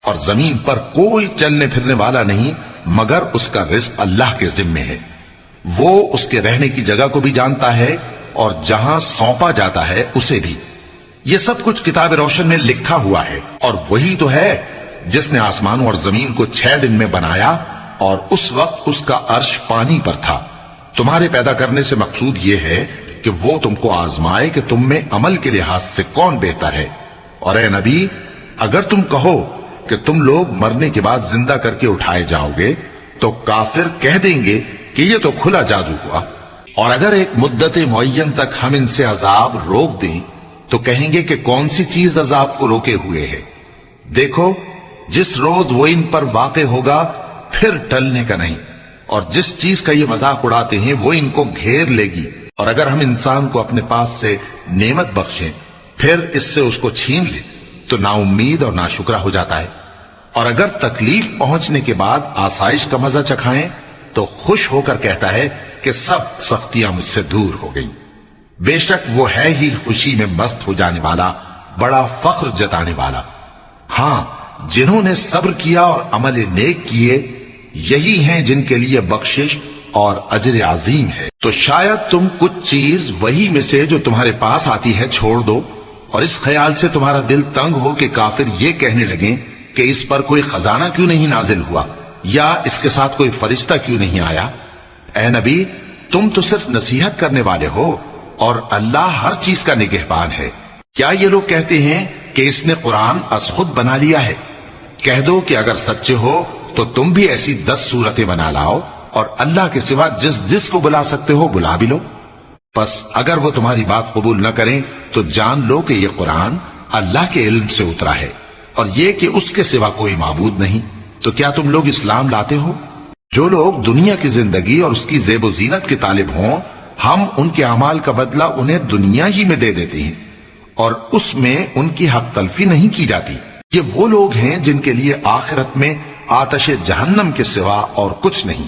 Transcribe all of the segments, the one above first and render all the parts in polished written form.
اور زمین پر کوئی چلنے پھرنے والا نہیں مگر اس کا رزق اللہ کے ذمے ہے. وہ اس کے رہنے کی جگہ کو بھی جانتا ہے اور جہاں سونپا جاتا ہے اسے بھی. یہ سب کچھ کتاب روشن میں لکھا ہوا ہے. اور وہی تو ہے جس نے آسمانوں اور زمین کو 6 دن میں بنایا اور اس وقت اس کا عرش پانی پر تھا. تمہارے پیدا کرنے سے مقصود یہ ہے کہ وہ تم کو آزمائے کہ تم میں عمل کے لحاظ سے کون بہتر ہے. اور اے نبی، اگر تم کہو کہ تم لوگ مرنے کے بعد زندہ کر کے اٹھائے جاؤ گے تو کافر کہہ دیں گے کہ یہ تو کھلا جادو ہوا. اور اگر ایک مدت معین تک ہم ان سے عذاب روک دیں تو کہیں گے کہ کون سی چیز عذاب کو روکے ہوئے ہے. دیکھو، جس روز وہ ان پر واقع ہوگا پھر ٹلنے کا نہیں. اور جس چیز کا یہ مذاق اڑاتے ہیں وہ ان کو گھیر لے گی. اور اگر ہم انسان کو اپنے پاس سے نعمت بخشیں پھر اس سے اس کو چھین لیں تو نا امید اور ناشکرا ہو جاتا ہے. اور اگر تکلیف پہنچنے کے بعد آسائش کا مزہ چکھائیں تو خوش ہو کر کہتا ہے کہ سب سختیاں مجھ سے دور ہو گئیں. بے شک وہ ہے ہی خوشی میں مست ہو جانے والا، بڑا فخر جتانے والا. ہاں، جنہوں نے صبر کیا اور عمل نیک کیے یہی ہیں جن کے لیے بخشش اور اجر عظیم ہے. تو شاید تم کچھ چیز وہی میں سے جو تمہارے پاس آتی ہے چھوڑ دو اور اس خیال سے تمہارا دل تنگ ہو کہ کافر یہ کہنے لگیں کہ اس پر کوئی خزانہ کیوں نہیں نازل ہوا یا اس کے ساتھ کوئی فرشتہ کیوں نہیں آیا. اے نبی، تم تو صرف نصیحت کرنے والے ہو اور اللہ ہر چیز کا نگہبان ہے. کیا یہ لوگ کہتے ہیں کہ اس نے قرآن از خود بنا لیا ہے؟ کہہ دو کہ اگر سچے ہو تو تم بھی ایسی 10 صورتیں بنا لاؤ اور اللہ کے سوا جس جس کو بلا سکتے ہو بلا بھی لو. پس اگر وہ تمہاری بات قبول نہ کریں تو جان لو کہ یہ قرآن اللہ کے علم سے اترا ہے اور یہ کہ اس کے سوا کوئی معبود نہیں. تو کیا تم لوگ اسلام لاتے ہو؟ جو لوگ دنیا کی زندگی اور اس کی زیب و زینت کے طالب ہوں ہم ان کے اعمال کا بدلہ انہیں دنیا ہی میں دے دیتے ہیں اور اس میں ان کی حق تلفی نہیں کی جاتی. یہ وہ لوگ ہیں جن کے لیے آخرت میں آتش جہنم کے سوا اور کچھ نہیں.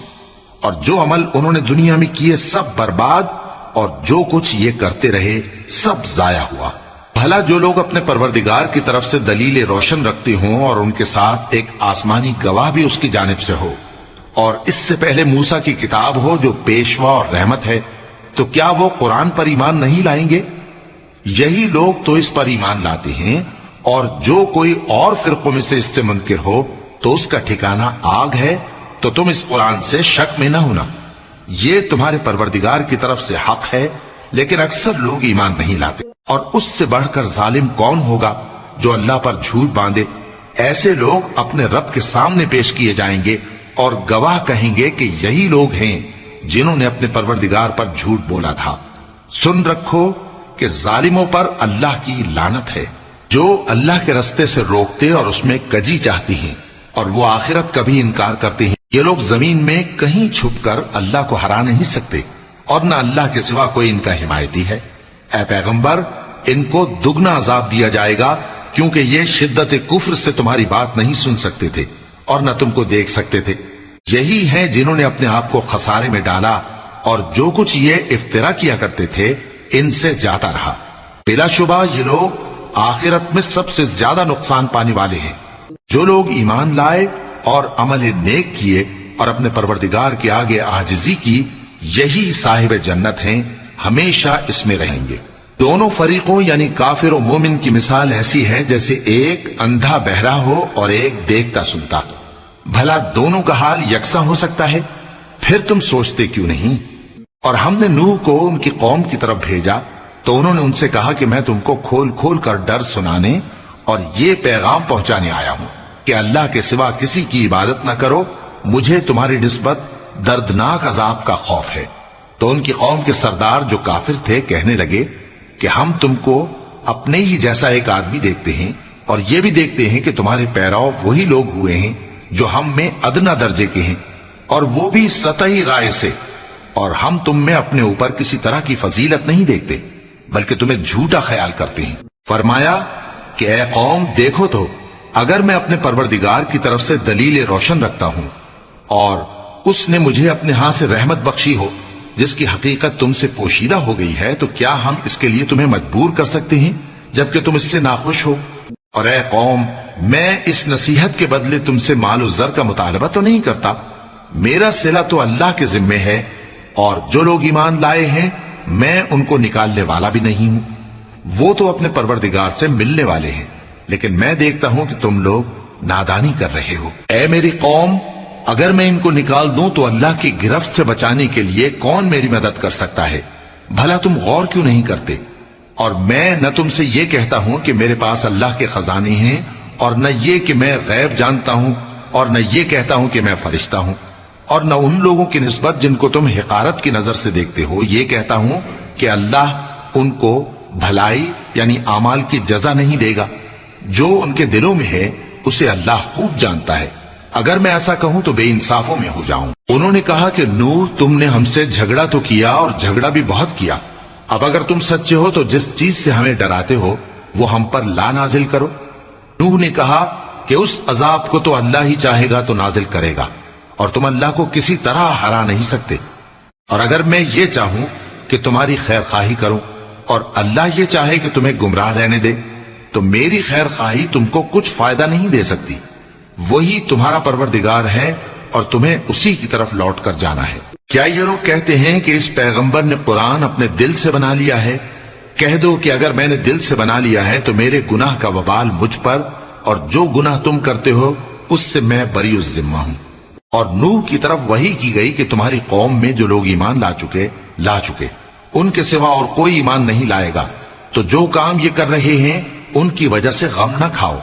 اور جو عمل انہوں نے دنیا میں کیے سب برباد اور جو کچھ یہ کرتے رہے سب ضائع ہوا. بھلا جو لوگ اپنے پروردگار کی طرف سے دلیل روشن رکھتے ہوں اور ان کے ساتھ ایک آسمانی گواہ بھی اس کی جانب سے ہو اور اس سے پہلے موسیٰ کی کتاب ہو جو پیشوا اور رحمت ہے، تو کیا وہ قرآن پر ایمان نہیں لائیں گے؟ یہی لوگ تو اس پر ایمان لاتے ہیں. اور جو کوئی اور فرقوں میں سے اس سے منکر ہو تو اس کا ٹھکانہ آگ ہے. تو تم اس قرآن سے شک میں نہ ہونا، یہ تمہارے پروردگار کی طرف سے حق ہے، لیکن اکثر لوگ ایمان نہیں لاتے. اور اس سے بڑھ کر ظالم کون ہوگا جو اللہ پر جھوٹ باندھے؟ ایسے لوگ اپنے رب کے سامنے پیش کیے جائیں گے اور گواہ کہیں گے کہ یہی لوگ ہیں جنہوں نے اپنے پروردگار پر جھوٹ بولا تھا. سن رکھو کہ ظالموں پر اللہ کی لعنت ہے، جو اللہ کے رستے سے روکتے اور اس میں کجی چاہتی ہیں اور وہ آخرت کا بھی انکار کرتے ہیں. یہ لوگ زمین میں کہیں چھپ کر اللہ کو ہرا نہیں سکتے اور نہ اللہ کے سوا کوئی ان کا حمایتی ہے. اے پیغمبر، ان کو دگنا عذاب دیا جائے گا کیونکہ یہ شدت کفر سے تمہاری بات نہیں سن سکتے تھے اور نہ تم کو دیکھ سکتے تھے. یہی ہیں جنہوں نے اپنے آپ کو خسارے میں ڈالا اور جو کچھ یہ افترا کیا کرتے تھے ان سے جاتا رہا. بلا شبہ یہ لوگ آخرت میں سب سے زیادہ نقصان پانے والے ہیں. جو لوگ ایمان لائے اور عمل نیک کیے اور اپنے پروردگار کے آگے عاجزی کی یہی صاحب جنت ہیں، ہمیشہ اس میں رہیں گے. دونوں فریقوں یعنی کافر و مومن کی مثال ایسی ہے جیسے ایک اندھا بہرا ہو اور ایک دیکھتا سنتا. بھلا دونوں کا حال یکساں ہو سکتا ہے؟ پھر تم سوچتے کیوں نہیں؟ اور ہم نے نوح کو ان کی قوم کی طرف بھیجا تو انہوں نے ان سے کہا کہ میں تم کو کھول کھول کر ڈر سنانے اور یہ پیغام پہنچانے آیا ہوں کہ اللہ کے سوا کسی کی عبادت نہ کرو، مجھے تمہاری نسبت دردناک عذاب کا خوف ہے. تو ان کی قوم کے سردار جو کافر تھے کہنے لگے کہ ہم تم کو اپنے ہی جیسا ایک آدمی دیکھتے ہیں اور یہ بھی دیکھتے ہیں کہ تمہارے پیراؤ وہی لوگ ہوئے ہیں جو ہم میں ادنا درجے کے ہیں اور وہ بھی سطحی رائے سے، اور ہم تم میں اپنے اوپر کسی طرح کی فضیلت نہیں دیکھتے بلکہ تمہیں جھوٹا خیال کرتے ہیں. فرمایا کہ اے قوم دیکھو تو اگر میں اپنے پروردگار کی طرف سے دلیل روشن رکھتا ہوں اور اس نے مجھے اپنے ہاں سے رحمت بخشی ہو جس کی حقیقت تم سے پوشیدہ ہو گئی ہے، تو کیا ہم اس کے لیے تمہیں مجبور کر سکتے ہیں جبکہ تم اس سے ناخوش ہو؟ اور اے قوم، میں اس نصیحت کے بدلے تم سے مال و زر کا مطالبہ تو نہیں کرتا، میرا صلہ تو اللہ کے ذمے ہے، اور جو لوگ ایمان لائے ہیں میں ان کو نکالنے والا بھی نہیں ہوں، وہ تو اپنے پروردگار سے ملنے والے ہیں، لیکن میں دیکھتا ہوں کہ تم لوگ نادانی کر رہے ہو۔ اے میری قوم، اگر میں ان کو نکال دوں تو اللہ کی گرفت سے بچانے کے لیے کون میری مدد کر سکتا ہے؟ بھلا تم غور کیوں نہیں کرتے؟ اور میں نہ تم سے یہ کہتا ہوں کہ میرے پاس اللہ کے خزانے ہیں، اور نہ یہ کہ میں غیب جانتا ہوں، اور نہ یہ کہتا ہوں کہ میں فرشتہ ہوں، اور نہ ان لوگوں کی نسبت جن کو تم حقارت کی نظر سے دیکھتے ہو یہ کہتا ہوں کہ اللہ ان کو بھلائی یعنی اعمال کی جزا نہیں دے گا۔ جو ان کے دلوں میں ہے اسے اللہ خوب جانتا ہے، اگر میں ایسا کہوں تو بے انصافوں میں ہو جاؤں۔ انہوں نے کہا کہ نوح، تم نے ہم سے جھگڑا تو کیا اور جھگڑا بھی بہت کیا، اب اگر تم سچے ہو تو جس چیز سے ہمیں ڈراتے ہو وہ ہم پر لا نازل کرو۔ نوح نے کہا کہ اس عذاب کو تو اللہ ہی چاہے گا تو نازل کرے گا، اور تم اللہ کو کسی طرح ہرا نہیں سکتے، اور اگر میں یہ چاہوں کہ تمہاری خیر خواہی کروں اور اللہ یہ چاہے کہ تمہیں گمراہ رہنے دے تو میری خیر خواہی تم کو کچھ فائدہ نہیں دے سکتی، وہی تمہارا پروردگار ہے اور تمہیں اسی کی طرف لوٹ کر جانا ہے۔ کیا یہ لوگ کہتے ہیں کہ اس پیغمبر نے قرآن اپنے دل سے بنا لیا ہے؟ کہہ دو کہ اگر میں نے دل سے بنا لیا ہے تو میرے گناہ کا وبال مجھ پر، اور جو گناہ تم کرتے ہو اس سے میں بری الذمہ ہوں۔ اور نوح کی طرف وحی کی گئی کہ تمہاری قوم میں جو لوگ ایمان لا چکے ان کے سوا اور کوئی ایمان نہیں لائے گا، تو جو کام یہ کر رہے ہیں ان کی وجہ سے غم نہ کھاؤ،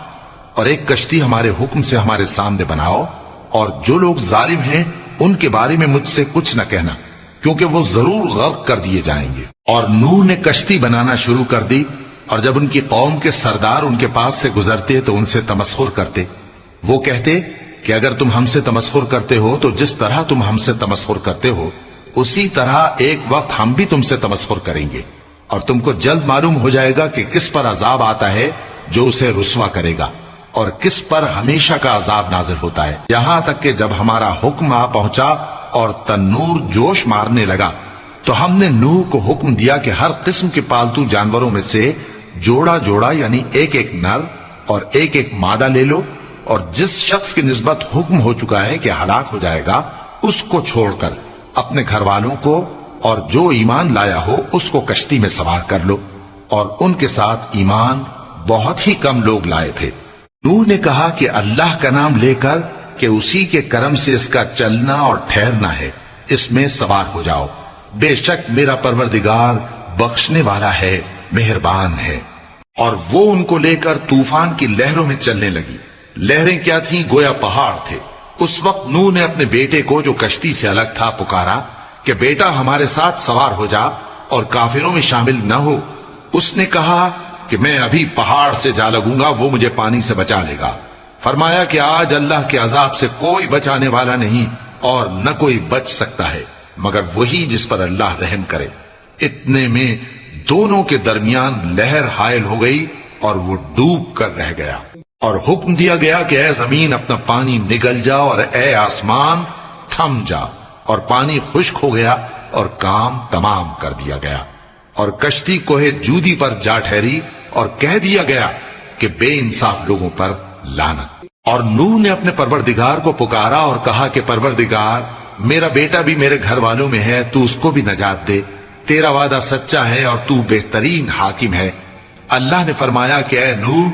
اور ایک کشتی ہمارے حکم سے ہمارے سامنے بناؤ، اور جو لوگ ظالم ہیں ان کے بارے میں مجھ سے کچھ نہ کہنا، کیونکہ وہ ضرور غرق کر دیے جائیں گے۔ اور نوح نے کشتی بنانا شروع کر دی، اور جب ان کی قوم کے سردار ان کے پاس سے گزرتے تو ان سے تمسخر کرتے۔ وہ کہتے کہ اگر تم ہم سے تمسخر کرتے ہو تو جس طرح تم ہم سے تمسخر کرتے ہو اسی طرح ایک وقت ہم بھی تم سے تمسخر کریں گے، اور تم کو جلد معلوم ہو جائے گا کہ کس پر عذاب آتا ہے جو اسے رسوا کرے گا، اور کس پر ہمیشہ کا عذاب نازل ہوتا ہے، یہاں تک کہ جب ہمارا حکم آ پہنچا اور تنور جوش مارنے لگا تو ہم نے نوح کو حکم دیا کہ ہر قسم کے پالتو جانوروں میں سے جوڑا جوڑا یعنی ایک ایک نر اور ایک ایک مادہ لے لو، اور جس شخص کی نسبت حکم ہو چکا ہے کہ ہلاک ہو جائے گا اس کو چھوڑ کر اپنے گھر والوں کو اور جو ایمان لایا ہو اس کو کشتی میں سوار کر لو، اور ان کے ساتھ ایمان بہت ہی کم لوگ لائے تھے۔ نوح نے کہا کہ اللہ کا نام لے کر کہ اسی کے کرم سے اس کا چلنا اور ٹھہرنا ہے، اس میں سوار ہو جاؤ، بے شک میرا پروردگار بخشنے والا ہے، مہربان ہے۔ اور وہ ان کو لے کر طوفان کی لہروں میں چلنے لگی، لہریں کیا تھیں؟ گویا پہاڑ تھے۔ اس وقت نوح نے اپنے بیٹے کو جو کشتی سے الگ تھا پکارا کہ بیٹا ہمارے ساتھ سوار ہو جا اور کافروں میں شامل نہ ہو۔ اس نے کہا کہ میں ابھی پہاڑ سے جا لگوں گا، وہ مجھے پانی سے بچا لے گا۔ فرمایا کہ آج اللہ کے عذاب سے کوئی بچانے والا نہیں اور نہ کوئی بچ سکتا ہے مگر وہی جس پر اللہ رحم کرے۔ اتنے میں دونوں کے درمیان لہر حائل ہو گئی اور وہ ڈوب کر رہ گیا، اور حکم دیا گیا کہ اے زمین اپنا پانی نگل جا اور اے آسمان تھم جا، اور پانی خشک ہو گیا اور کام تمام کر دیا گیا، اور کشتی کوہ جودی پر جا ٹھہری، اور کہہ دیا گیا کہ بے انصاف لوگوں پر لعنت۔ اور نوح نے اپنے پروردگار کو پکارا اور کہا کہ پروردگار، میرا بیٹا بھی میرے گھر والوں میں ہے، تو اس کو بھی نجات دے، تیرا وعدہ سچا ہے اور تو بہترین حاکم ہے۔ اللہ نے فرمایا کہ اے نوح،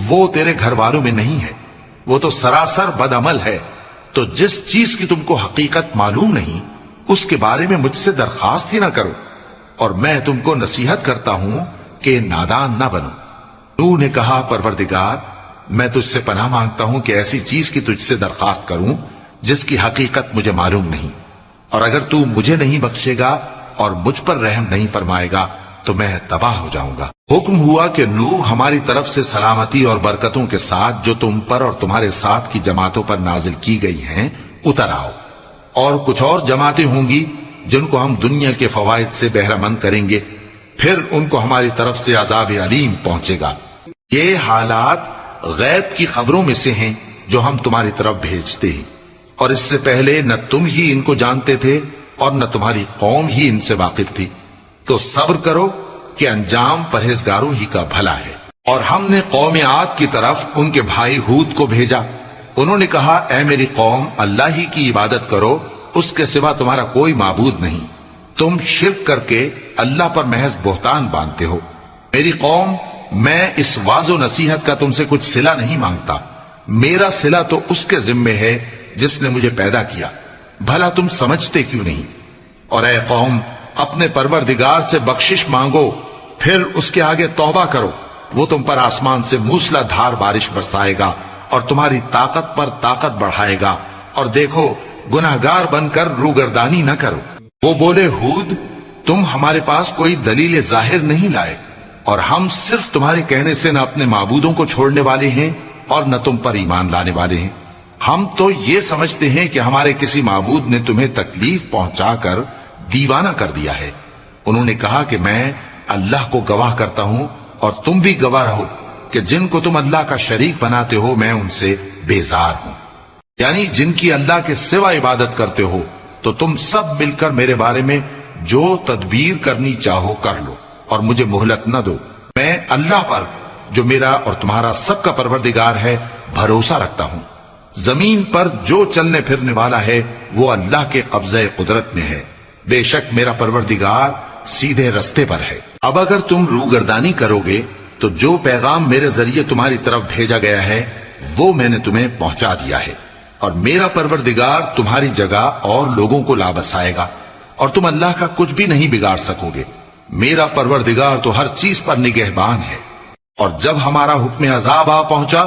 وہ تیرے گھر والوں میں نہیں ہے، وہ تو سراسر بد عمل ہے، تو جس چیز کی تم کو حقیقت معلوم نہیں اس کے بارے میں مجھ سے درخواست ہی نہ کرو، اور میں تم کو نصیحت کرتا ہوں کہ نادان نہ بنو۔ نوح نے کہا پروردگار، میں تجھ سے پناہ مانگتا ہوں کہ ایسی چیز کی تجھ سے درخواست کروں جس کی حقیقت مجھے معلوم نہیں، اور اگر تو مجھے نہیں بخشے گا اور مجھ پر رحم نہیں فرمائے گا تو میں تباہ ہو جاؤں گا۔ حکم ہوا کہ نوح ہماری طرف سے سلامتی اور برکتوں کے ساتھ جو تم پر اور تمہارے ساتھ کی جماعتوں پر نازل کی گئی ہیں اتر آؤ، اور کچھ اور جماعتیں ہوں گی جن کو ہم دنیا کے فوائد سے بہرہ مند کریں گے، پھر ان کو ہماری طرف سے عذاب علیم پہنچے گا۔ یہ حالات غیب کی خبروں میں سے ہیں جو ہم تمہاری طرف بھیجتے ہیں، اور اس سے پہلے نہ تم ہی ان کو جانتے تھے اور نہ تمہاری قوم ہی ان سے واقف تھی، تو صبر کرو کہ انجام پرہیزگاروں ہی کا بھلا ہے۔ اور ہم نے قوم عاد کی طرف ان کے بھائی ہود کو بھیجا. انہوں نے کہا اے میری قوم اللہ ہی کی عبادت کرو، اس کے سوا تمہارا کوئی معبود نہیں. تم شرک کر کے اللہ پر محض بہتان باندھتے ہو. میری قوم، میں اس واعظ و نصیحت کا تم سے کچھ صلہ نہیں مانگتا. میرا صلہ تو اس کے ذمے ہے جس نے مجھے پیدا کیا. بھلا تم سمجھتے کیوں نہیں؟ اور اے قوم، اپنے پروردگار سے بخشش مانگو، پھر اس کے آگے توبہ کرو. وہ تم پر آسمان سے موسلا دھار بارش برسائے گا اور تمہاری طاقت پر طاقت بڑھائے گا. اور دیکھو، گناہگار بن کر روگردانی نہ کرو. وہ بولے ہود، تم ہمارے پاس کوئی دلیل ظاہر نہیں لائے، اور ہم صرف تمہارے کہنے سے نہ اپنے معبودوں کو چھوڑنے والے ہیں اور نہ تم پر ایمان لانے والے ہیں. ہم تو یہ سمجھتے ہیں کہ ہمارے کسی معبود نے تمہیں تکلیف پہنچا کر دیوانہ کر دیا ہے. انہوں نے کہا کہ میں اللہ کو گواہ کرتا ہوں اور تم بھی گواہ رہو کہ جن کو تم اللہ کا شریک بناتے ہو میں ان سے بیزار ہوں. یعنی جن کی اللہ کے سوا عبادت کرتے ہو، تو تم سب مل کر میرے بارے میں جو تدبیر کرنی چاہو کر لو اور مجھے مہلت نہ دو. میں اللہ پر جو میرا اور تمہارا سب کا پروردگار ہے بھروسہ رکھتا ہوں. زمین پر جو چلنے پھرنے والا ہے وہ اللہ کے قبضہ قدرت میں ہے. بے شک میرا پروردگار سیدھے رستے پر ہے. اب اگر تم روگردانی کرو گے تو جو پیغام میرے ذریعے تمہاری طرف بھیجا گیا ہے وہ میں نے تمہیں پہنچا دیا ہے، اور میرا پروردگار تمہاری جگہ اور لوگوں کو لا بسائے گا، اور تم اللہ کا کچھ بھی نہیں بگاڑ سکو گے. میرا پروردگار تو ہر چیز پر نگہبان ہے. اور جب ہمارا حکم عذاب آ پہنچا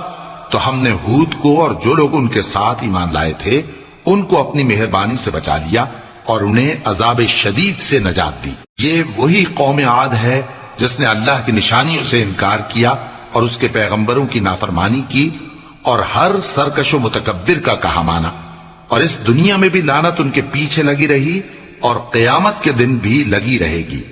تو ہم نے ہود کو اور جو لوگ ان کے ساتھ ایمان لائے تھے ان کو اپنی مہربانی سے بچا لیا اور انہیں عذاب شدید سے نجات دی. یہ وہی قوم عاد ہے جس نے اللہ کی نشانیوں سے انکار کیا اور اس کے پیغمبروں کی نافرمانی کی اور ہر سرکش و متکبر کا کہا مانا. اور اس دنیا میں بھی لعنت ان کے پیچھے لگی رہی اور قیامت کے دن بھی لگی رہے گی.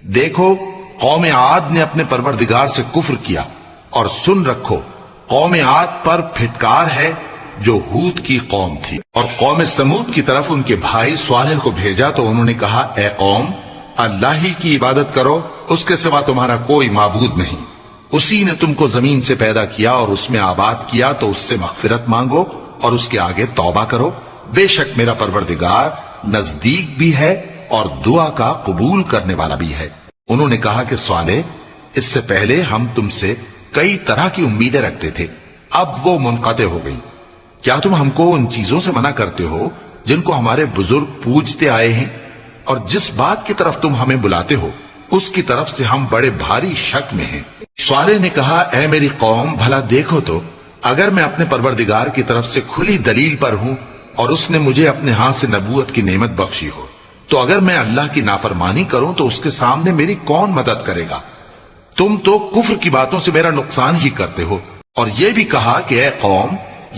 دیکھو، قوم عاد نے اپنے پروردگار سے کفر کیا، اور سن رکھو قوم عاد پر پھٹکار ہے جو ہود کی قوم تھی. اور قوم سمود کی طرف ان کے بھائی صالح کو بھیجا تو انہوں نے کہا اے قوم، اللہ ہی کی عبادت کرو، اس کے سوا تمہارا کوئی معبود نہیں. اسی نے تم کو زمین سے پیدا کیا اور اس میں آباد کیا، تو اس سے مغفرت مانگو اور اس کے آگے توبہ کرو. بے شک میرا پروردگار نزدیک بھی ہے اور دعا کا قبول کرنے والا بھی ہے. انہوں نے کہا کہ صالح، اس سے پہلے ہم تم سے کئی طرح کی امیدیں رکھتے تھے، اب وہ منقطع ہو گئی. کیا تم ہم کو ان چیزوں سے منع کرتے ہو جن کو ہمارے بزرگ پوجتے آئے ہیں؟ اور جس بات کی طرف تم ہمیں بلاتے ہو اس کی طرف سے ہم بڑے بھاری شک میں ہیں. صالح نے کہا اے میری قوم، بھلا دیکھو تو، اگر میں اپنے پروردگار کی طرف سے کھلی دلیل پر ہوں اور اس نے مجھے اپنے ہاتھ سے نبوت کی نعمت بخشی ہو، تو اگر میں اللہ کی نافرمانی کروں تو اس کے سامنے میری کون مدد کرے گا؟ تم تو کفر کی باتوں سے میرا نقصان ہی کرتے ہو. اور یہ بھی کہا کہ اے قوم،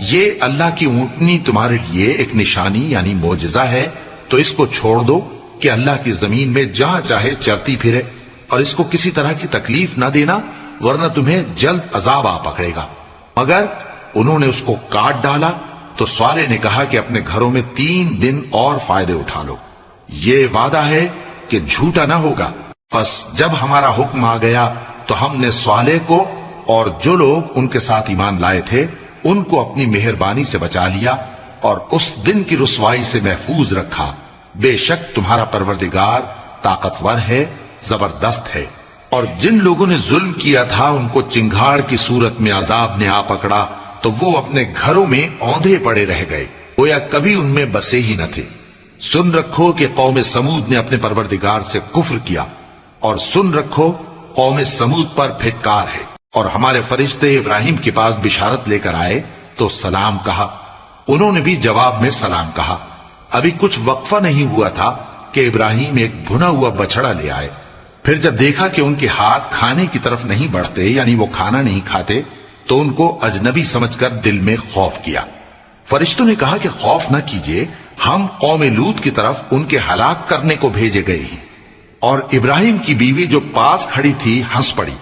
یہ اللہ کی اونٹنی تمہارے لیے ایک نشانی یعنی معجزہ ہے، تو اس کو چھوڑ دو کہ اللہ کی زمین میں جہاں چاہے چرتی پھرے، اور اس کو کسی طرح کی تکلیف نہ دینا، ورنہ تمہیں جلد عذاب آ پکڑے گا. مگر انہوں نے اس کو کاٹ ڈالا. تو صالح نے کہا کہ اپنے گھروں میں 3 دن اور فائدے اٹھا لو، یہ وعدہ ہے کہ جھوٹا نہ ہوگا. پس جب ہمارا حکم آ گیا تو ہم نے صالح کو اور جو لوگ ان کے ساتھ ایمان لائے تھے ان کو اپنی مہربانی سے بچا لیا اور اس دن کی رسوائی سے محفوظ رکھا. بے شک تمہارا پروردگار طاقتور ہے، زبردست ہے. اور جن لوگوں نے ظلم کیا تھا ان کو چنگھاڑ کی صورت میں عذاب نے آ پکڑا تو وہ اپنے گھروں میں اوندھے پڑے رہ گئے، گویا کبھی ان میں بسے ہی نہ تھے. سن رکھو کہ قوم سمود نے اپنے پروردگار سے کفر کیا، اور سن رکھو قوم سمود پر پھٹکار ہے. اور ہمارے فرشتے ابراہیم کے پاس بشارت لے کر آئے تو سلام کہا، انہوں نے بھی جواب میں سلام کہا. ابھی کچھ وقفہ نہیں ہوا تھا کہ ابراہیم ایک بھنا ہوا بچڑا لے آئے. پھر جب دیکھا کہ ان کے ہاتھ کھانے کی طرف نہیں بڑھتے، یعنی وہ کھانا نہیں کھاتے، تو ان کو اجنبی سمجھ کر دل میں خوف کیا. فرشتوں نے کہا کہ خوف نہ کیجیے، ہم قوم لوط کی طرف ان کے ہلاک کرنے کو بھیجے گئے ہیں. اور ابراہیم کی بیوی جو پاس کھڑی تھی ہنس پڑی،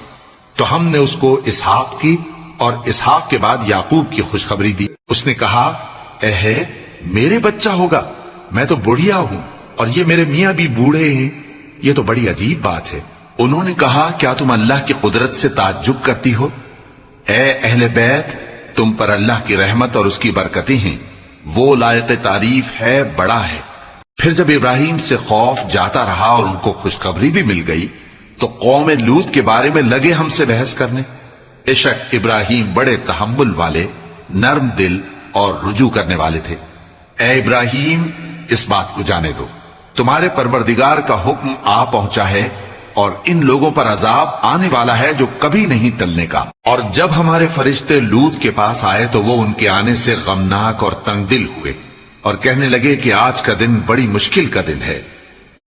تو ہم نے اس کو اسحاق کی اور اسحاق کے بعد یعقوب کی خوشخبری دی. اس نے کہا اے میرے بچہ ہوگا، میں تو بڑھیا ہوں اور یہ میرے میاں بھی بوڑھے ہیں، یہ تو بڑی عجیب بات ہے. انہوں نے کہا کیا تم اللہ کی قدرت سے تعجب کرتی ہو؟ اے اہل بیت، تم پر اللہ کی رحمت اور اس کی برکتیں ہیں، وہ لائق تعریف ہے، بڑا ہے۔ پھر جب ابراہیم سے خوف جاتا رہا اور ان کو خوشخبری بھی مل گئی تو قوم لوط کے بارے میں لگے ہم سے بحث کرنے۔ بے شک ابراہیم بڑے تحمل والے، نرم دل اور رجوع کرنے والے تھے۔ اے ابراہیم، اس بات کو جانے دو، تمہارے پروردگار کا حکم آ پہنچا ہے اور ان لوگوں پر عذاب آنے والا ہے جو کبھی نہیں ٹلنے کا۔ اور جب ہمارے فرشتے لوط کے پاس آئے تو وہ ان کے آنے سے غمناک اور تنگ دل ہوئے اور کہنے لگے کہ آج کا دن بڑی مشکل کا دن ہے۔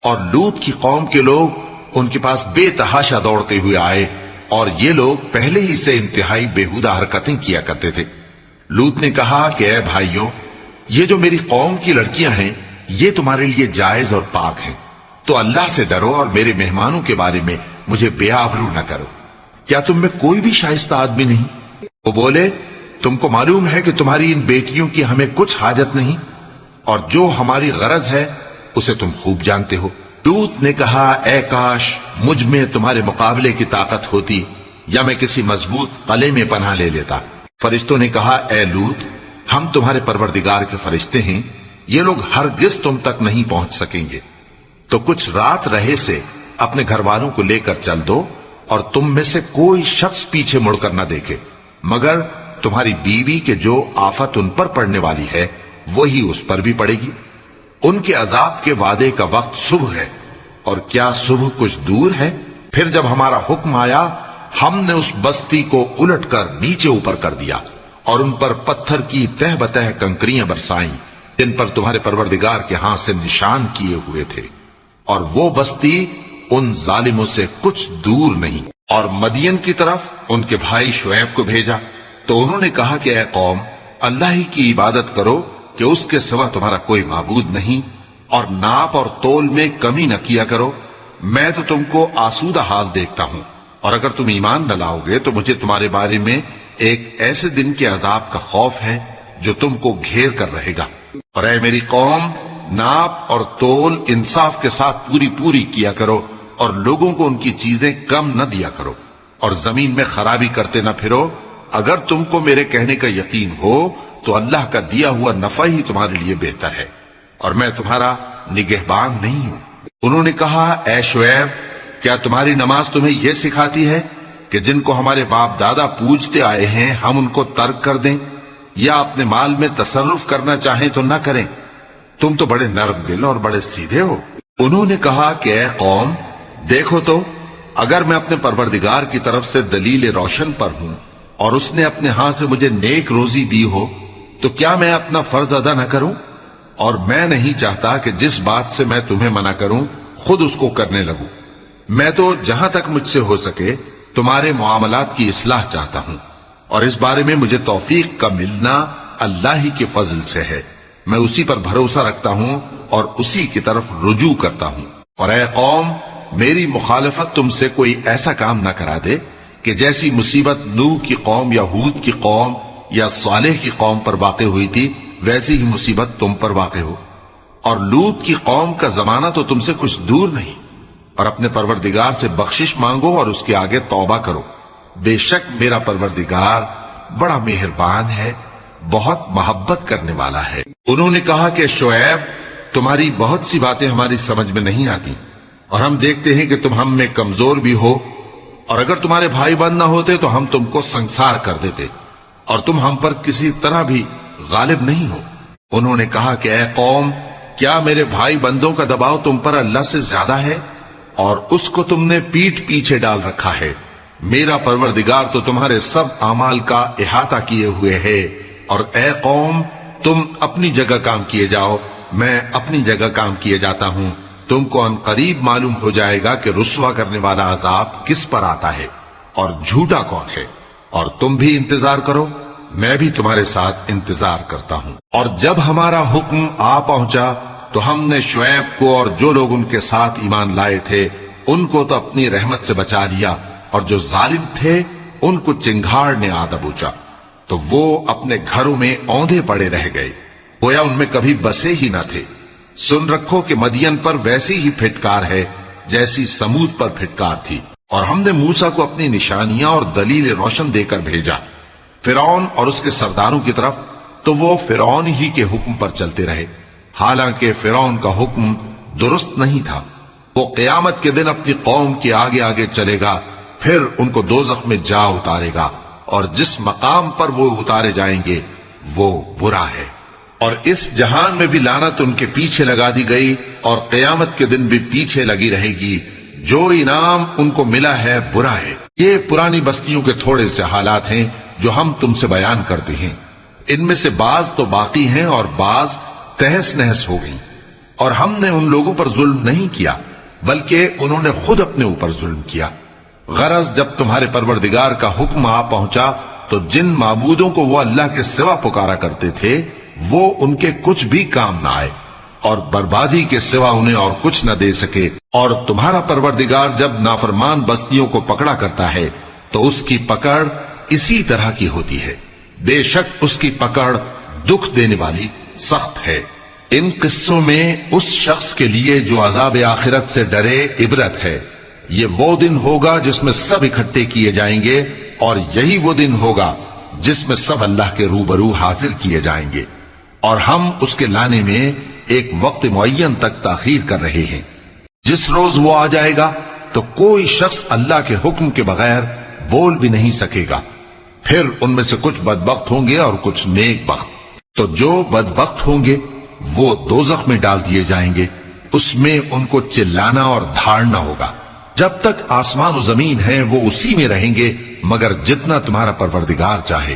اور لوط کی قوم کے لوگ ان کے پاس بے تحاشا دوڑتے ہوئے آئے اور یہ لوگ پہلے ہی سے انتہائی بےہودہ حرکتیں کیا کرتے تھے۔ لوط نے کہا کہ اے بھائیوں، یہ جو میری قوم کی لڑکیاں ہیں یہ تمہارے لیے جائز اور پاک ہیں، تو اللہ سے ڈرو اور میرے مہمانوں کے بارے میں مجھے بے آبرو نہ کرو۔ کیا تم میں کوئی بھی شائستہ آدمی نہیں؟ وہ بولے تم کو معلوم ہے کہ تمہاری ان بیٹیوں کی ہمیں کچھ حاجت نہیں، اور جو ہماری غرض ہے اسے تم خوب جانتے ہو۔ لوط نے کہا اے کاش مجھ میں تمہارے مقابلے کی طاقت ہوتی یا میں کسی مضبوط قلعے میں پناہ لے لیتا۔ فرشتوں نے کہا اے لوط، ہم تمہارے پروردگار کے فرشتے ہیں، یہ لوگ ہرگز تم تک نہیں پہنچ سکیں گے، تو کچھ رات رہے سے اپنے گھر والوں کو لے کر چل دو اور تم میں سے کوئی شخص پیچھے مڑ کر نہ دیکھے مگر تمہاری بیوی کے جو آفت ان پر پڑنے والی ہے وہی اس پر بھی پڑے گی۔ ان کے عذاب کے وعدے کا وقت صبح ہے، اور کیا صبح کچھ دور ہے؟ پھر جب ہمارا حکم آیا ہم نے اس بستی کو الٹ کر نیچے اوپر کر دیا اور ان پر پتھر کی تہ بتہ کنکریاں برسائیں جن پر تمہارے پروردگار کے ہاں سے نشان کیے ہوئے تھے، اور وہ بستی ان ظالموں سے کچھ دور نہیں۔ اور مدین کی طرف ان کے بھائی شعیب کو بھیجا تو انہوں نے کہا کہ اے قوم، اللہ ہی کی عبادت کرو کہ اس کے سوا تمہارا کوئی معبود نہیں، اور ناپ اور تول میں کمی نہ کیا کرو، میں تو تم کو آسودہ حال دیکھتا ہوں، اور اگر تم ایمان نہ لاؤ گے تو مجھے تمہارے بارے میں ایک ایسے دن کے عذاب کا خوف ہے جو تم کو گھیر کر رہے گا۔ اور اے میری قوم، ناپ اور تول انصاف کے ساتھ پوری کیا کرو، اور لوگوں کو ان کی چیزیں کم نہ دیا کرو، اور زمین میں خرابی کرتے نہ پھرو۔ اگر تم کو میرے کہنے کا یقین ہو تو اللہ کا دیا ہوا نفع ہی تمہارے لیے بہتر ہے، اور میں تمہارا نگہبان نہیں ہوں۔ انہوں نے کہا اے شعیب، کیا تمہاری نماز تمہیں یہ سکھاتی ہے کہ جن کو ہمارے باپ دادا پوجتے آئے ہیں ہم ان کو ترک کر دیں، یا اپنے مال میں تصرف کرنا چاہیں تو نہ کریں؟ تم تو بڑے نرم دل اور بڑے سیدھے ہو۔ انہوں نے کہا کہ اے قوم، دیکھو تو اگر میں اپنے پروردگار کی طرف سے دلیل روشن پر ہوں اور اس نے اپنے ہاں سے مجھے نیک روزی دی ہو تو کیا میں اپنا فرض ادا نہ کروں؟ اور میں نہیں چاہتا کہ جس بات سے میں تمہیں منع کروں خود اس کو کرنے لگوں۔ میں تو جہاں تک مجھ سے ہو سکے تمہارے معاملات کی اصلاح چاہتا ہوں، اور اس بارے میں مجھے توفیق کا ملنا اللہ ہی کے فضل سے ہے۔ میں اسی پر بھروسہ رکھتا ہوں اور اسی کی طرف رجوع کرتا ہوں۔ اور اے قوم، میری مخالفت تم سے کوئی ایسا کام نہ کرا دے کہ جیسی مصیبت نوح کی قوم یا ہود کی قوم یا صالح کی قوم پر واقع ہوئی تھی ویسی ہی مصیبت تم پر واقع ہو۔ اور لوط کی قوم کا زمانہ تو تم سے کچھ دور نہیں، اور اپنے پروردگار سے بخشش مانگو اور اس کے آگے توبہ کرو، بے شک میرا پروردگار بڑا مہربان ہے، بہت محبت کرنے والا ہے۔ انہوں نے کہا کہ شعیب، تمہاری بہت سی باتیں ہماری سمجھ میں نہیں آتی، اور ہم دیکھتے ہیں کہ تم ہم میں کمزور بھی ہو، اور اگر تمہارے بھائی بند نہ ہوتے تو ہم تم کو سنسار کر دیتے، اور تم ہم پر کسی طرح بھی غالب نہیں ہو۔ انہوں نے کہا کہ اے قوم، کیا میرے بھائی بندوں کا دباؤ تم پر اللہ سے زیادہ ہے، اور اس کو تم نے پیٹھ پیچھے ڈال رکھا ہے؟ میرا پروردگار تو تمہارے سب اعمال کا احاطہ کیے ہوئے ہے۔ اور اے قوم، تم اپنی جگہ کام کیے جاؤ، میں اپنی جگہ کام کیے جاتا ہوں۔ تم کو ان قریب معلوم ہو جائے گا کہ رسوا کرنے والا عذاب کس پر آتا ہے اور جھوٹا کون ہے، اور تم بھی انتظار کرو، میں بھی تمہارے ساتھ انتظار کرتا ہوں۔ اور جب ہمارا حکم آ پہنچا تو ہم نے شعیب کو اور جو لوگ ان کے ساتھ ایمان لائے تھے ان کو تو اپنی رحمت سے بچا لیا، اور جو ظالم تھے ان کو چنگھاڑ نے آ دبوچا، تو وہ اپنے گھروں میں اوندھے پڑے رہ گئے، گویا ان میں کبھی بسے ہی نہ تھے۔ سن رکھو کہ مدین پر ویسی ہی پھٹکار ہے جیسی سمود پر پھٹکار تھی، اور ہم نے موسیٰ کو اپنی نشانیاں اور دلیل روشن دے کر بھیجا فرعون اور اس کے سرداروں کی طرف، تو وہ فرعون ہی کے حکم پر چلتے رہے، حالانکہ فرعون کا حکم درست نہیں تھا۔ وہ قیامت کے دن اپنی قوم کے آگے آگے چلے گا، پھر ان کو دوزخ میں جا اتارے گا، اور جس مقام پر وہ اتارے جائیں گے وہ برا ہے۔ اور اس جہان میں بھی لعنت ان کے پیچھے لگا دی گئی، اور قیامت کے دن بھی پیچھے لگی رہے گی۔ جو انعام ان کو ملا ہے برا ہے۔ یہ پرانی بستیوں کے تھوڑے سے حالات ہیں جو ہم تم سے بیان کرتے ہیں، ان میں سے بعض تو باقی ہیں اور بعض تہس نہس ہو گئی، اور ہم نے ان لوگوں پر ظلم نہیں کیا بلکہ انہوں نے خود اپنے اوپر ظلم کیا۔ غرض جب تمہارے پروردگار کا حکم آ پہنچا تو جن معبودوں کو وہ اللہ کے سوا پکارا کرتے تھے وہ ان کے کچھ بھی کام نہ آئے، اور بربادی کے سوا انہیں اور کچھ نہ دے سکے۔ اور تمہارا پروردگار جب نافرمان بستیوں کو پکڑا کرتا ہے تو اس کی پکڑ اسی طرح کی ہوتی ہے، بے شک اس کی پکڑ دکھ دینے والی سخت ہے۔ ان قصوں میں اس شخص کے لیے جو عذاب آخرت سے ڈرے عبرت ہے۔ یہ وہ دن ہوگا جس میں سب اکٹھے کیے جائیں گے، اور یہی وہ دن ہوگا جس میں سب اللہ کے روبرو حاضر کیے جائیں گے، اور ہم اس کے لانے میں ایک وقت معین تک تاخیر کر رہے ہیں۔ جس روز وہ آ جائے گا تو کوئی شخص اللہ کے حکم کے بغیر بول بھی نہیں سکے گا۔ پھر ان میں سے کچھ بدبخت ہوں گے اور کچھ نیک بخت۔ تو جو بدبخت ہوں گے وہ دوزخ میں ڈال دیے جائیں گے، اس میں ان کو چلانا اور دھاڑنا ہوگا۔ جب تک آسمان و زمین ہیں وہ اسی میں رہیں گے مگر جتنا تمہارا پروردگار چاہے،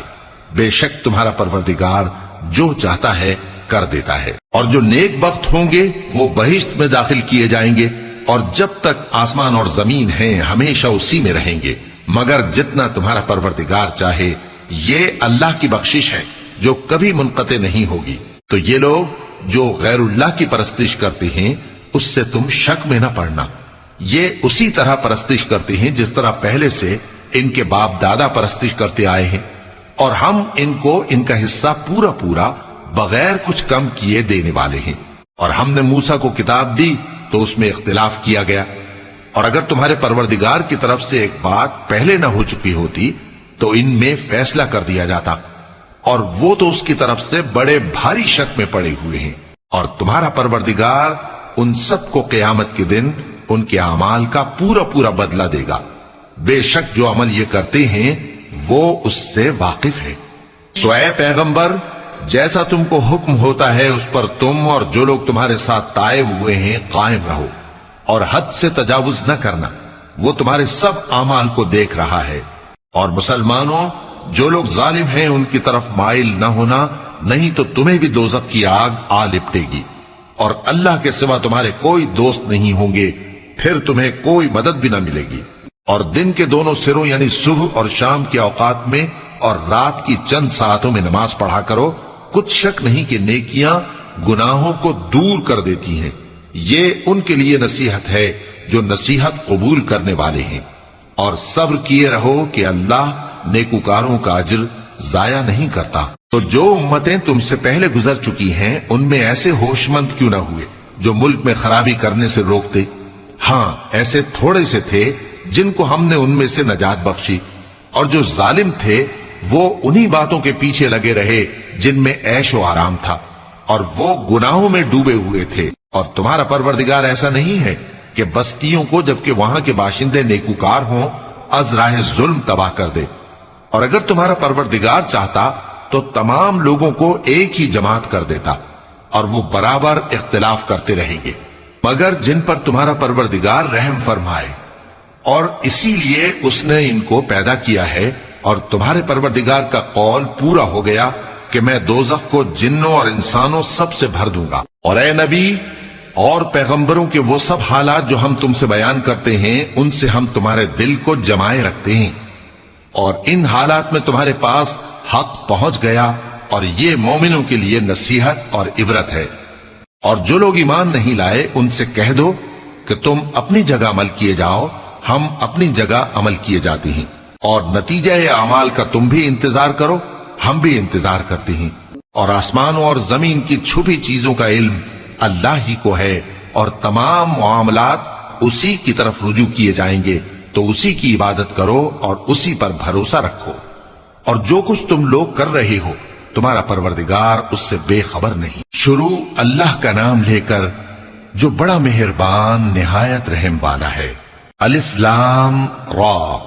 بے شک تمہارا پروردگار جو چاہتا ہے کر دیتا ہے۔ اور جو نیک بخت ہوں گے وہ بہشت میں داخل کیے جائیں گے، اور جب تک آسمان اور زمین ہیں ہمیشہ اسی میں رہیں گے مگر جتنا تمہارا پروردگار چاہے۔ یہ اللہ کی بخشش ہے جو کبھی منقطع نہیں ہوگی۔ تو یہ لوگ جو غیر اللہ کی پرستش کرتے ہیں اس سے تم شک میں نہ پڑنا، یہ اسی طرح پرستش کرتے ہیں جس طرح پہلے سے ان کے باپ دادا پرستش کرتے آئے ہیں، اور ہم ان کو ان کا حصہ پورا پورا بغیر کچھ کم کیے دینے والے ہیں۔ اور ہم نے موسیٰ کو کتاب دی تو اس میں اختلاف کیا گیا، اور اگر تمہارے پروردگار کی طرف سے ایک بات پہلے نہ ہو چکی ہوتی تو ان میں فیصلہ کر دیا جاتا، اور وہ تو اس کی طرف سے بڑے بھاری شک میں پڑے ہوئے ہیں۔ اور تمہارا پروردگار ان سب کو قیامت کے دن ان کے اعمال کا پورا پورا بدلہ دے گا، بے شک جو عمل یہ کرتے ہیں وہ اس سے واقف ہے۔ سو اے پیغمبر، جیسا تم کو حکم ہوتا ہے اس پر تم اور جو لوگ تمہارے ساتھ تائب ہوئے ہیں قائم رہو، اور حد سے تجاوز نہ کرنا، وہ تمہارے سب اعمال کو دیکھ رہا ہے۔ اور مسلمانوں، جو لوگ ظالم ہیں ان کی طرف مائل نہ ہونا، نہیں تو تمہیں بھی دوزخ کی آگ آ لپٹے گی، اور اللہ کے سوا تمہارے کوئی دوست نہیں ہوں گے، پھر تمہیں کوئی مدد بھی نہ ملے گی۔ اور دن کے دونوں سروں یعنی صبح اور شام کے اوقات میں اور رات کی چند ساعتوں میں نماز پڑھا کرو، کچھ شک نہیں کہ نیکیاں گناہوں کو دور کر دیتی ہیں۔ یہ ان کے لیے نصیحت ہے جو نصیحت قبول کرنے والے ہیں۔ اور صبر کیے رہو کہ اللہ نیکوکاروں کا اجر ضائع نہیں کرتا۔ تو جو امتیں تم سے پہلے گزر چکی ہیں ان میں ایسے ہوش مند کیوں نہ ہوئے جو ملک میں خرابی کرنے سے روکتے؟ ہاں، ایسے تھوڑے سے تھے جن کو ہم نے ان میں سے نجات بخشی، اور جو ظالم تھے وہ انہی باتوں کے پیچھے لگے رہے جن میں عیش و آرام تھا، اور وہ گناہوں میں ڈوبے ہوئے تھے۔ اور تمہارا پروردگار ایسا نہیں ہے کہ بستیوں کو جبکہ وہاں کے باشندے نیکوکار ہوں از راہ ظلم تباہ کر دے۔ اور اگر تمہارا پروردگار چاہتا تو تمام لوگوں کو ایک ہی جماعت کر دیتا، اور وہ برابر اختلاف کرتے رہیں گے، مگر جن پر تمہارا پروردگار رحم فرمائے، اور اسی لیے اس نے ان کو پیدا کیا ہے۔ اور تمہارے پروردگار کا قول پورا ہو گیا کہ میں دوزخ کو جنوں اور انسانوں سب سے بھر دوں گا۔ اور اے نبی اور پیغمبروں کے وہ سب حالات جو ہم تم سے بیان کرتے ہیں ان سے ہم تمہارے دل کو جمائے رکھتے ہیں، اور ان حالات میں تمہارے پاس حق پہنچ گیا، اور یہ مومنوں کے لیے نصیحت اور عبرت ہے۔ اور جو لوگ ایمان نہیں لائے ان سے کہہ دو کہ تم اپنی جگہ عمل کیے جاؤ، ہم اپنی جگہ عمل کیے جاتے ہیں، اور نتیجہ اعمال کا تم بھی انتظار کرو، ہم بھی انتظار کرتے ہیں۔ اور آسمانوں اور زمین کی چھپی چیزوں کا علم اللہ ہی کو ہے، اور تمام معاملات اسی کی طرف رجوع کیے جائیں گے تو اسی کی عبادت کرو اور اسی پر بھروسہ رکھو، اور جو کچھ تم لوگ کر رہے ہو تمہارا پروردگار اس سے بے خبر نہیں۔ شروع اللہ کا نام لے کر جو بڑا مہربان نہایت رحم والا ہے۔ الف لام را،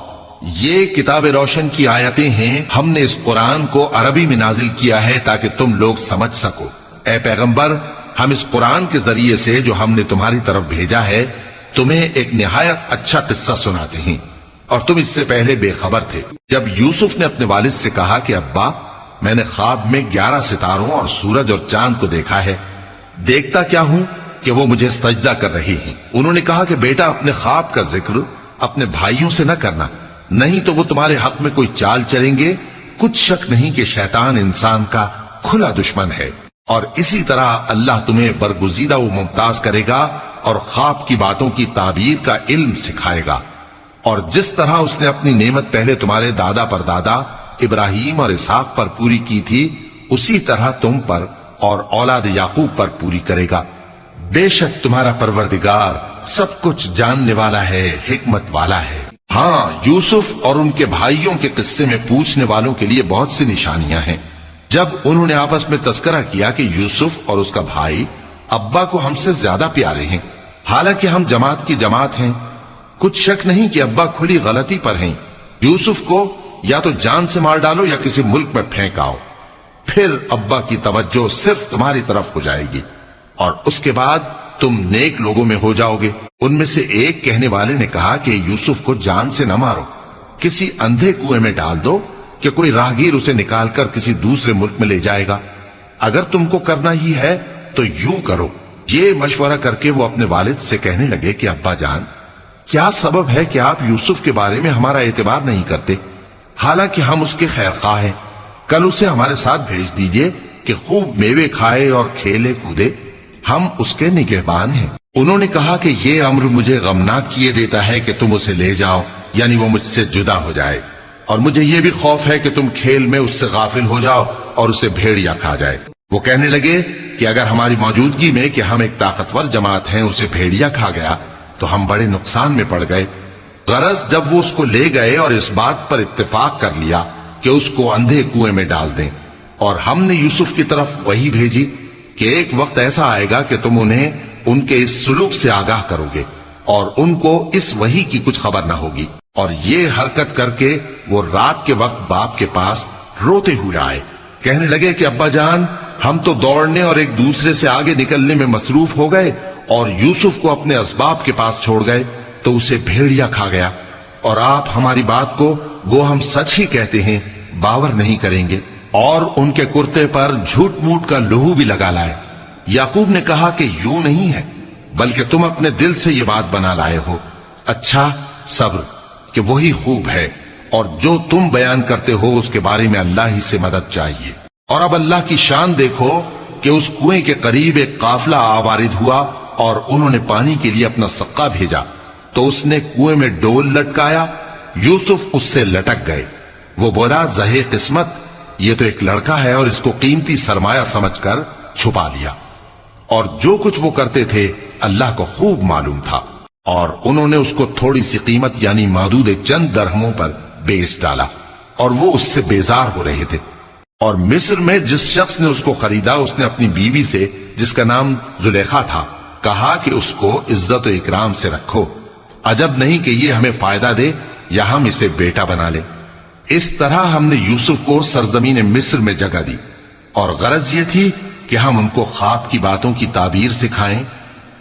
یہ کتاب روشن کی آیتیں ہیں۔ ہم نے اس قرآن کو عربی میں نازل کیا ہے تاکہ تم لوگ سمجھ سکو۔ اے پیغمبر، ہم اس قرآن کے ذریعے سے جو ہم نے تمہاری طرف بھیجا ہے تمہیں ایک نہایت اچھا قصہ سناتے ہیں، اور تم اس سے پہلے بے خبر تھے۔ جب یوسف نے اپنے والد سے کہا کہ ابا، میں نے خواب میں 11 ستاروں اور سورج اور چاند کو دیکھا ہے، دیکھتا کیا ہوں کہ وہ مجھے سجدہ کر رہے ہیں۔ انہوں نے کہا کہ بیٹا، اپنے خواب کا ذکر اپنے بھائیوں سے نہ کرنا، نہیں تو وہ تمہارے حق میں کوئی چال چلیں گے۔ کچھ شک نہیں کہ شیطان انسان کا کھلا دشمن ہے، اور اسی طرح اللہ تمہیں برگزیدہ و ممتاز کرے گا اور خواب کی باتوں کی تعبیر کا علم سکھائے گا، اور جس طرح اس نے اپنی نعمت پہلے تمہارے دادا پر دادا ابراہیم اور اسحاق پر پوری کی تھی، اسی طرح تم پر اور اولاد یعقوب پر پوری کرے گا۔ بے شک تمہارا پروردگار سب کچھ جاننے والا ہے، حکمت والا ہے۔ ہاں، یوسف اور ان کے بھائیوں کے قصے میں پوچھنے والوں کے لیے بہت سی نشانیاں ہیں۔ جب انہوں نے آپس میں تذکرہ کیا کہ یوسف اور اس کا بھائی ابا کو ہم سے زیادہ پیارے ہیں، حالانکہ ہم جماعت کی جماعت ہیں، کچھ شک نہیں کہ ابا کھلی غلطی پر ہیں۔ یوسف کو یا تو جان سے مار ڈالو یا کسی ملک میں پھینک آؤ، پھر ابا کی توجہ صرف تمہاری طرف ہو جائے گی، اور اس کے بعد تم نیک لوگوں میں ہو جاؤ گے۔ ان میں سے ایک کہنے والے نے کہا کہ یوسف کو جان سے نہ مارو، کسی اندھے کنویں میں ڈال دو کہ کوئی راہگیر اسے نکال کر کسی دوسرے ملک میں لے جائے گا۔ اگر تم کو کرنا ہی ہے تو یوں کرو۔ یہ مشورہ کر کے وہ اپنے والد سے کہنے لگے کہ ابا جان، کیا سبب ہے کہ آپ یوسف کے بارے میں ہمارا اعتبار نہیں کرتے، حالانکہ ہم اس کے خیر خواہ ہیں؟ کل اسے ہمارے ساتھ بھیج دیجئے کہ خوب میوے کھائے اور کھیلے کودے، ہم اس کے نگہبان ہیں۔ انہوں نے کہا کہ یہ امر مجھے غمناک کیے دیتا ہے کہ تم اسے لے جاؤ، یعنی وہ مجھ سے جدا ہو جائے، اور مجھے یہ بھی خوف ہے کہ تم کھیل میں اس سے غافل ہو جاؤ اور اسے بھیڑیا کھا جائے۔ وہ کہنے لگے کہ اگر ہماری موجودگی میں کہ ہم ایک طاقتور جماعت ہیں اسے بھیڑیا کھا گیا تو ہم بڑے نقصان میں پڑ گئے۔ غرض جب وہ اس کو لے گئے اور اس بات پر اتفاق کر لیا کہ اس کو اندھے کنویں میں ڈال دیں، اور ہم نے یوسف کی طرف وحی بھیجی کہ ایک وقت ایسا آئے گا کہ تم انہیں ان کے اس سلوک سے آگاہ کرو گے، اور ان کو اس وحی کی کچھ خبر نہ ہوگی۔ اور یہ حرکت کر کے وہ رات کے وقت باپ کے پاس روتے ہوئے آئے، کہنے لگے کہ ابا جان، ہم تو دوڑنے اور ایک دوسرے سے آگے نکلنے میں مصروف ہو گئے اور یوسف کو اپنے اسباب کے پاس چھوڑ گئے تو اسے بھیڑیا کھا گیا، اور آپ ہماری بات کو گو ہم سچ ہی کہتے ہیں باور نہیں کریں گے۔ اور ان کے کرتے پر جھوٹ موٹ کا لہو بھی لگا لائے۔ یعقوب نے کہا کہ یوں نہیں ہے، بلکہ تم اپنے دل سے یہ بات بنا لائے ہو۔ اچھا، صبر کہ وہی خوب ہے، اور جو تم بیان کرتے ہو اس کے بارے میں اللہ ہی سے مدد چاہیے۔ اور اب اللہ کی شان دیکھو کہ اس کنویں کے قریب ایک قافلہ آوارد ہوا اور انہوں نے پانی کے لیے اپنا سقا بھیجا، تو اس نے کنویں میں ڈول لٹکایا، یوسف اس سے لٹک گئے۔ وہ بولا، زہے قسمت، یہ تو ایک لڑکا ہے، اور اس کو قیمتی سرمایہ سمجھ کر چھپا لیا۔ اور جو کچھ وہ کرتے تھے اللہ کو خوب معلوم تھا، اور انہوں نے اس کو تھوڑی سی قیمت یعنی محدود چند درہموں پر بیچ ڈالا، اور وہ اس سے بیزار ہو رہے تھے۔ اور مصر میں جس شخص نے اس کو خریدا، اس نے اپنی بیوی سے جس کا نام زلیخا تھا کہا کہ اس کو عزت و اکرام سے رکھو، عجب نہیں کہ یہ ہمیں فائدہ دے یا ہم اسے بیٹا بنا لے۔ اس طرح ہم نے یوسف کو سرزمین مصر میں جگہ دی، اور غرض یہ تھی کہ ہم ان کو خواب کی باتوں کی تعبیر سکھائیں،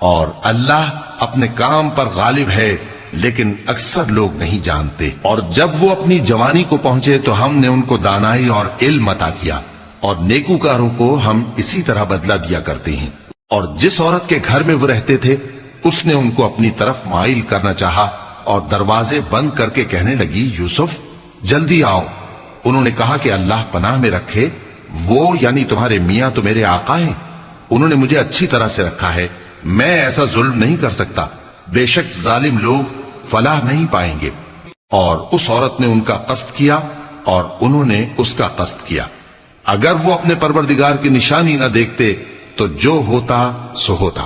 اور اللہ اپنے کام پر غالب ہے لیکن اکثر لوگ نہیں جانتے۔ اور جب وہ اپنی جوانی کو پہنچے تو ہم نے ان کو دانائی اور علم عطا کیا، اور نیکوکاروں کو ہم اسی طرح بدلہ دیا کرتے ہیں۔ اور جس عورت کے گھر میں وہ رہتے تھے اس نے ان کو اپنی طرف مائل کرنا چاہا، اور دروازے بند کر کے کہنے لگی، یوسف جلدی آؤ۔ انہوں نے کہا کہ اللہ پناہ میں رکھے، وہ یعنی تمہارے میاں تو میرے آقا ہیں، انہوں نے مجھے اچھی طرح سے رکھا ہے، میں ایسا ظلم نہیں کر سکتا، بے شک ظالم لوگ فلاح نہیں پائیں گے۔ اور اس عورت نے ان کا قصد کیا اور انہوں نے اس کا قصد کیا۔ اگر وہ اپنے پروردگار کی نشانی نہ دیکھتے تو جو ہوتا سو ہوتا۔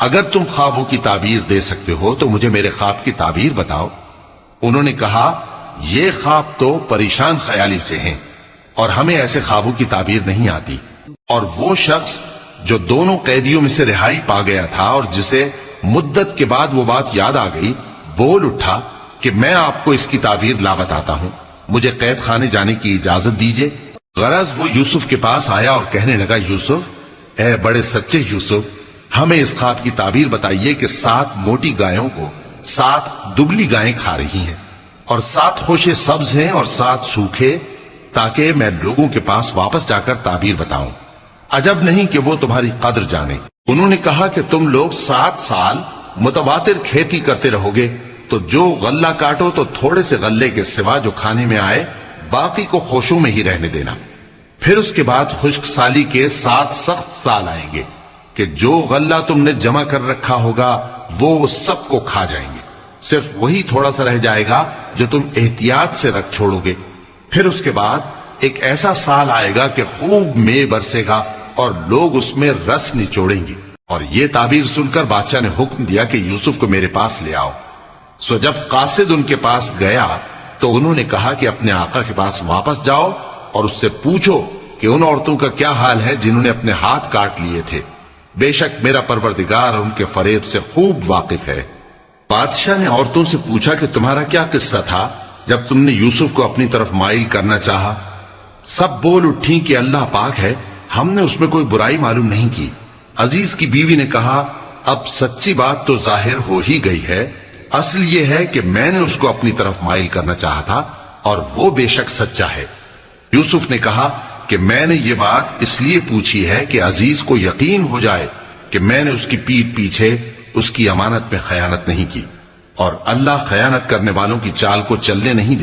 اگر تم خوابوں کی تعبیر دے سکتے ہو تو مجھے میرے خواب کی تعبیر بتاؤ۔ انہوں نے کہا یہ خواب تو پریشان خیالی سے ہیں اور ہمیں ایسے خوابوں کی تعبیر نہیں آتی۔ اور وہ شخص جو دونوں قیدیوں میں سے رہائی پا گیا تھا اور جسے مدت کے بعد وہ بات یاد آ گئی، بول اٹھا کہ میں آپ کو اس کی تعبیر لا بتاتا ہوں، مجھے قید خانے جانے کی اجازت دیجیے۔ غرض وہ یوسف کے پاس آیا اور کہنے لگا، یوسف، اے بڑے سچے یوسف، ہمیں اس خواب کی تعبیر بتائیے کہ 7 موٹی گایوں کو 7 دبلی گائیں کھا رہی ہیں اور 7 خوشے سبز ہیں اور 7 سوکھے، تاکہ میں لوگوں کے پاس واپس جا کر تعبیر بتاؤں۔ عجب نہیں کہ وہ تمہاری قدر جانے۔ انہوں نے کہا کہ تم لوگ 7 سال متواتر کھیتی کرتے رہو گے، تو جو غلہ کاٹو تو تھوڑے سے غلے کے سوا جو کھانے میں آئے باقی کو خوشوں میں ہی رہنے دینا۔ پھر اس کے بعد خشک سالی کے 7 سخت سال آئیں گے کہ جو غلہ تم نے جمع کر رکھا ہوگا وہ سب کو کھا جائیں گے، صرف وہی تھوڑا سا رہ جائے گا جو تم احتیاط سے رکھ چھوڑو گے۔ پھر اس کے بعد ایک ایسا سال آئے گا کہ خوب مے برسے گا اور لوگ اس میں رس نچوڑیں گے۔ اور یہ تعبیر سن کر بادشاہ نے حکم دیا کہ یوسف کو میرے پاس لے آؤ۔ سو جب قاصد ان کے پاس گیا تو انہوں نے کہا کہ اپنے آقا کے پاس واپس جاؤ اور اس سے پوچھو کہ ان عورتوں کا کیا حال ہے جنہوں نے اپنے ہاتھ کاٹ لیے تھے، بے شک میرا پروردگار ان کے فریب سے خوب واقف ہے۔ بادشاہ نے عورتوں سے پوچھا کہ تمہارا کیا قصہ تھا جب تم نے یوسف کو اپنی طرف مائل کرنا چاہا؟ سب بول اٹھیں کہ اللہ پاک ہے، ہم نے اس میں کوئی برائی معلوم نہیں کی۔ عزیز کی بیوی نے کہا، اب سچی بات تو ظاہر ہو ہی گئی ہے، اصل یہ ہے کہ میں نے اس کو اپنی طرف مائل کرنا چاہا تھا اور وہ بے شک سچا ہے۔ یوسف نے کہا کہ میں نے یہ بات اس لیے پوچھی ہے کہ عزیز کو یقین ہو جائے کہ میں نے اس کی پیٹھ پیچھے اس کی امانت میں خیانت نہیں کی، اور اللہ خیانت کرنے والوں کی چال کو چلنے نہیں